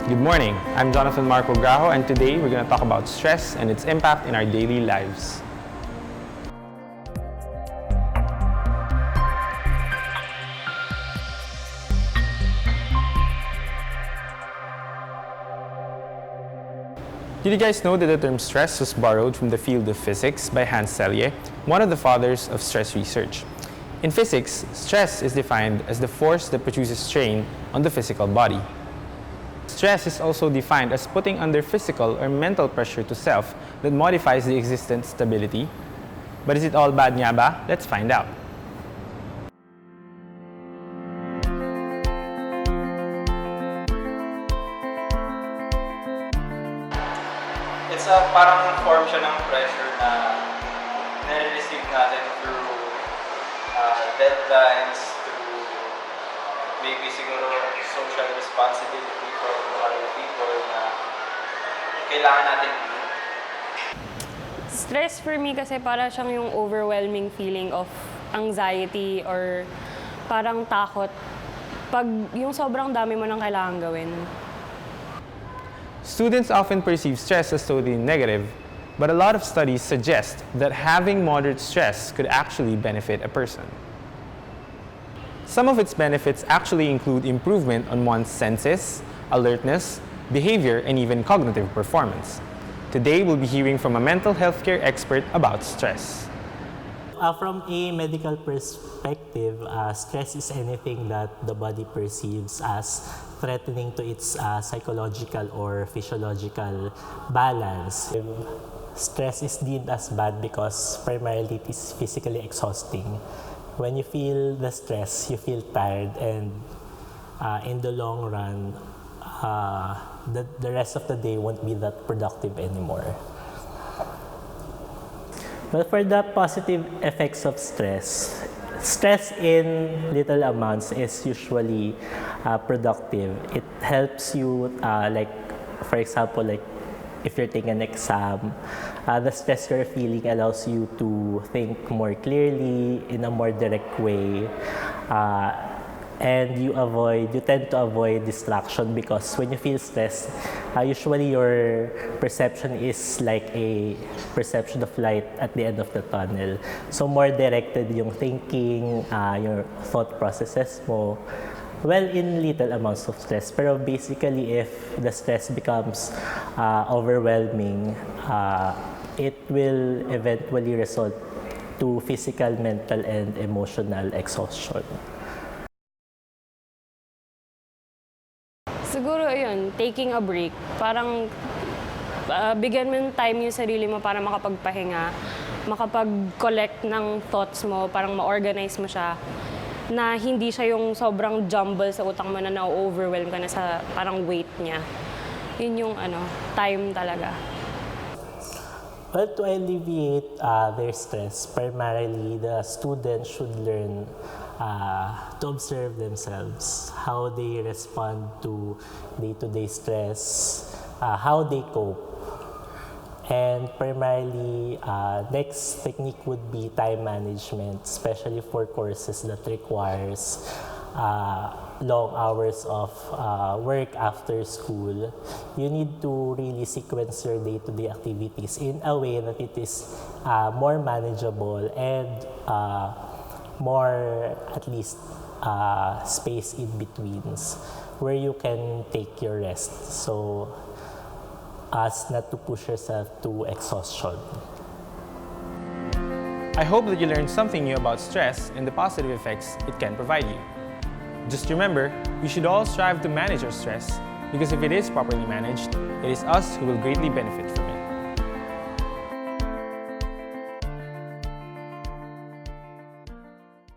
Good morning, I'm Jonathan Marco Grajo, and today we're going to talk about stress and its impact in our daily lives. Did you guys know that the term stress was borrowed from the field of physics by Hans Selye, one of the fathers of stress research? In physics, stress is defined as the force that produces strain on the physical body. Stress is also defined as putting under physical or mental pressure to self that modifies the existent stability. But is it all bad nga ba? Let's find out. It's a parang form siya ng pressure na nare-receive natin through deadlines, through maybe siguro social responsibility from other people na kailangan natin i-meet. Stress for me kasi para siyang yung overwhelming feeling of anxiety or parang takot pag yung sobrang dami mo nang kailangan gawin. Students often perceive stress as totally negative, but a lot of studies suggest that having moderate stress could actually benefit a person. Some of its benefits actually include improvement on one's senses, alertness, behavior, and even cognitive performance. Today, we'll be hearing from a mental health care expert about stress. From a medical perspective, stress is anything that the body perceives as threatening to its psychological or physiological balance. Stress is deemed as bad because primarily it is physically exhausting. When you feel the stress, you feel tired, and in the long run, the rest of the day won't be that productive anymore. But for the positive effects of stress, stress in little amounts is usually productive. It helps you, for example, if you're taking an exam, the stress you're feeling allows you to think more clearly in a more direct way. And you tend to avoid distraction because when you feel stressed, usually your perception is like a perception of light at the end of the tunnel. So more directed yung thinking, your thought processes mo. Well, in little amounts of stress. Pero basically, if the stress becomes overwhelming, it will eventually result to physical, mental, and emotional exhaustion. Siguro yun, taking a break. Parang bigyan mo ng time yung sarili mo para makapagpahinga, makapag-collect ng thoughts mo, parang ma-organize mo siya, na hindi siya yung sobrang jumble sa utak mo na na-overwhelm ka na sa parang weight niya. Yun yung time talaga. Well, to alleviate their stress, primarily the students should learn to observe themselves, how they respond to day-to-day stress, how they cope. And primarily, next technique would be time management, especially for courses that requires long hours of work after school. You need to really sequence your day-to-day activities in a way that it is more manageable and more, at least, space in betweens where you can take your rest. So, as not to push yourself to exhaustion. I hope that you learned something new about stress and the positive effects it can provide you. Just remember, we should all strive to manage our stress because if it is properly managed, it is us who will greatly benefit from it.